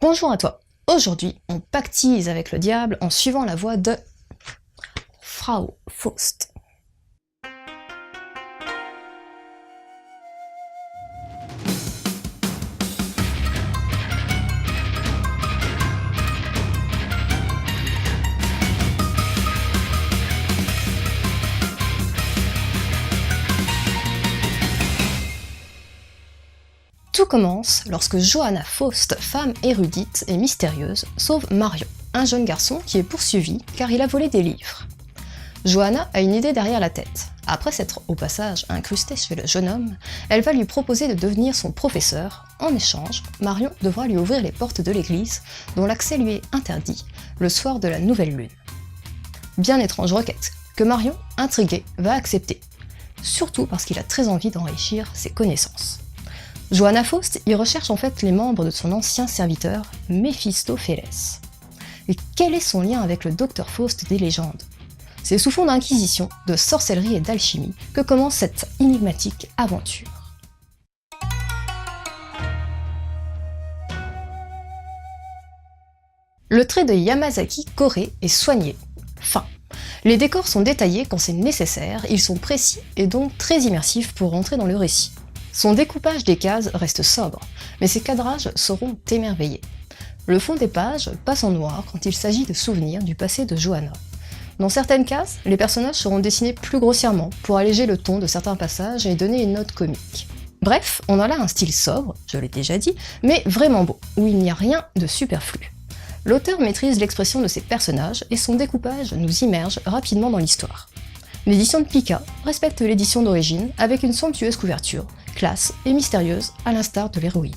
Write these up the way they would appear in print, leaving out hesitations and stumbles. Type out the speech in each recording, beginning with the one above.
Bonjour à toi. Aujourd'hui, on pactise avec le diable en suivant la voie de Frau Faust. Tout commence lorsque Johanna Faust, femme érudite et mystérieuse, sauve Marion, un jeune garçon qui est poursuivi car il a volé des livres. Johanna a une idée derrière la tête. Après s'être au passage incrustée chez le jeune homme, elle va lui proposer de devenir son professeur. En échange, Marion devra lui ouvrir les portes de l'église, dont l'accès lui est interdit, le soir de la nouvelle lune. Bien étrange requête, que Marion, intriguée, va accepter, surtout parce qu'il a très envie d'enrichir ses connaissances. Johanna Faust y recherche en fait les membres de son ancien serviteur, Méphistophélès. Et quel est son lien avec le docteur Faust des légendes? C'est sous fond d'inquisition, de sorcellerie et d'alchimie que commence cette énigmatique aventure. Le trait de Yamazaki Koré est soigné, fin. Les décors sont détaillés quand c'est nécessaire, ils sont précis et donc très immersifs pour rentrer dans le récit. Son découpage des cases reste sobre, mais ses cadrages sauront t'émerveiller. Le fond des pages passe en noir quand il s'agit de souvenirs du passé de Johanna. Dans certaines cases, les personnages seront dessinés plus grossièrement pour alléger le ton de certains passages et donner une note comique. Bref, on a là un style sobre, je l'ai déjà dit, mais vraiment beau, où il n'y a rien de superflu. L'auteur maîtrise l'expression de ses personnages et son découpage nous immerge rapidement dans l'histoire. L'édition de Pika respecte l'édition d'origine avec une somptueuse couverture, classe et mystérieuse à l'instar de l'héroïne.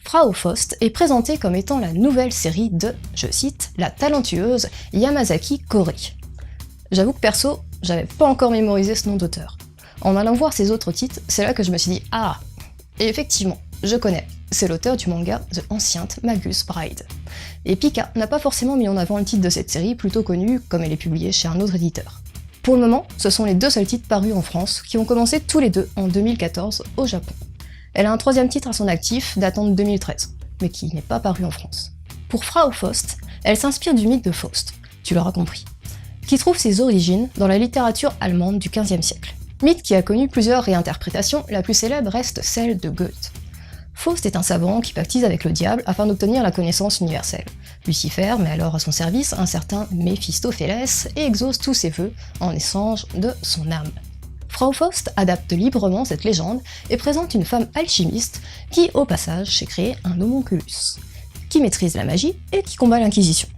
Frau Faust est présentée comme étant la nouvelle série de, je cite, la talentueuse Yamazaki Koré. J'avoue que perso, j'avais pas encore mémorisé ce nom d'auteur. En allant voir ses autres titres, c'est là que je me suis dit « Ah !» Et effectivement, je connais, c'est l'auteur du manga The Ancient Magus Bride. Et Pika n'a pas forcément mis en avant le titre de cette série, plutôt connue comme elle est publiée chez un autre éditeur. Pour le moment, ce sont les deux seuls titres parus en France, qui ont commencé tous les deux en 2014 au Japon. Elle a un troisième titre à son actif, datant de 2013, mais qui n'est pas paru en France. Pour Frau Faust, elle s'inspire du mythe de Faust, tu l'auras compris, qui trouve ses origines dans la littérature allemande du XVe siècle. Mythe qui a connu plusieurs réinterprétations, la plus célèbre reste celle de Goethe. Faust est un savant qui pactise avec le diable afin d'obtenir la connaissance universelle. Lucifer met alors à son service un certain Méphistophélès et exauce tous ses vœux en échange de son âme. Frau Faust adapte librement cette légende et présente une femme alchimiste qui, au passage, s'est créé un homunculus, qui maîtrise la magie et qui combat l'Inquisition.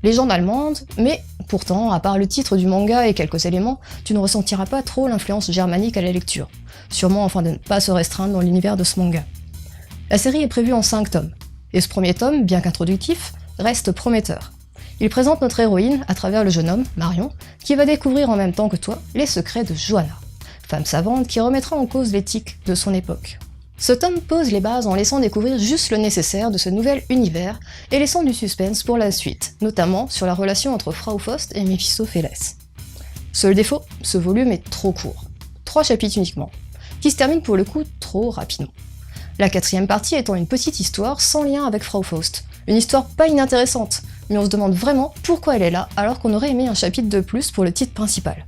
Légende allemande, mais pourtant, à part le titre du manga et quelques éléments, tu ne ressentiras pas trop l'influence germanique à la lecture, sûrement afin de ne pas se restreindre dans l'univers de ce manga. La série est prévue en 5 tomes, et ce premier tome, bien qu'introductif, reste prometteur. Il présente notre héroïne à travers le jeune homme, Marion, qui va découvrir en même temps que toi les secrets de Johanna, femme savante qui remettra en cause l'éthique de son époque. Ce tome pose les bases en laissant découvrir juste le nécessaire de ce nouvel univers et laissant du suspense pour la suite, notamment sur la relation entre Frau Faust et Méphistophélès. Seul défaut, ce volume est trop court, 3 chapitres uniquement, qui se terminent pour le coup trop rapidement. La 4e partie étant une petite histoire sans lien avec Frau Faust, une histoire pas inintéressante, mais on se demande vraiment pourquoi elle est là alors qu'on aurait aimé un chapitre de plus pour le titre principal.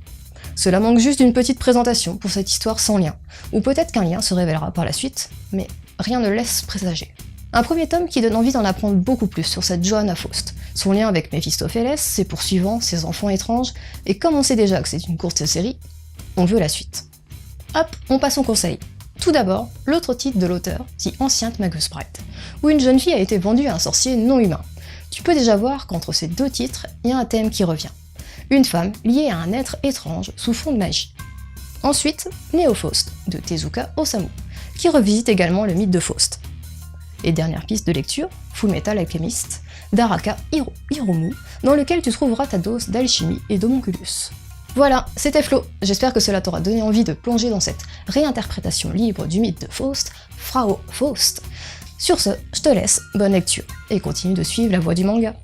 Cela manque juste d'une petite présentation pour cette histoire sans lien, ou peut-être qu'un lien se révélera par la suite, mais rien ne laisse présager. Un premier tome qui donne envie d'en apprendre beaucoup plus sur cette Johanna Faust, son lien avec Méphistophélès, ses poursuivants, ses enfants étranges, et comme on sait déjà que c'est une courte série, on veut la suite. Hop, on passe au conseil. Tout d'abord, l'autre titre de l'auteur, The Ancient Magus Bride, où une jeune fille a été vendue à un sorcier non humain. Tu peux déjà voir qu'entre ces deux titres, il y a un thème qui revient. Une femme liée à un être étrange sous fond de magie. Ensuite, Neo Faust, de Tezuka Osamu, qui revisite également le mythe de Faust. Et dernière piste de lecture, Full Metal Alchemist, d'Araka Hiromu, dans lequel tu trouveras ta dose d'alchimie et d'homunculus. Voilà, c'était Flo, j'espère que cela t'aura donné envie de plonger dans cette réinterprétation libre du mythe de Faust, Frau Faust. Sur ce, je te laisse, bonne lecture, et continue de suivre la voie du manga.